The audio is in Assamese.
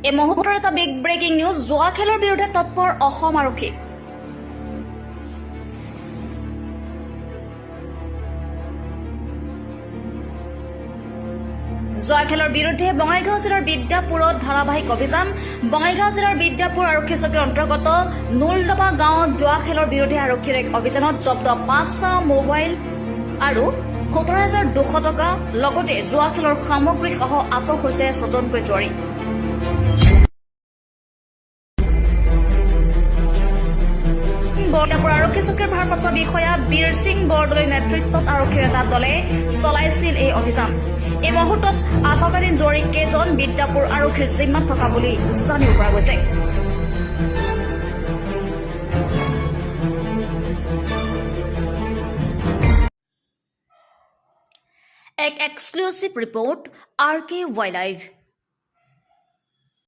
এই মুহূৰ্তৰ এটা বিগ ব্ৰেকিং নিউজ জুৱা খেলৰ বিৰুদ্ধে তৎপৰ অসম আৰক্ষী জুৱা খেলৰ বিৰুদ্ধে বঙাইগাঁও জিলাৰ বিদ্যাপুৰত ধাৰাবাহিক অভিযান বঙাইগাঁও জিলাৰ বিদ্যাপুৰ আৰক্ষী চকীৰ অন্তৰ্গত নুলডবা গাঁৱত জুৱা খেলৰ বিৰুদ্ধে আৰক্ষীৰ এক অভিযানত জব্দ 5টা মোবাইল আৰু 17,200 টকা লগতে জুৱা খেলৰ সামগ্ৰী সহ আটক হৈছে 6জনকৈ জুৱাৰী বৰদাপুৰ আৰক্ষী চকীৰ ভাৰপ্ৰাপ্ত বিষয়া বীৰ সিং বৰদলৈৰ নেতৃত্বত আৰক্ষীৰ এটা দলে চলাইছিল এই অভিযান এই মুহূৰ্তত আটকাধীন জুৱাৰী কেইজন বিদ্যাপুৰ আৰক্ষীৰ জিম্মাত থকা বুলি জানিব পৰা গৈছে এক এক্সক্লুসিভ ৰিপোৰ্ট rkylive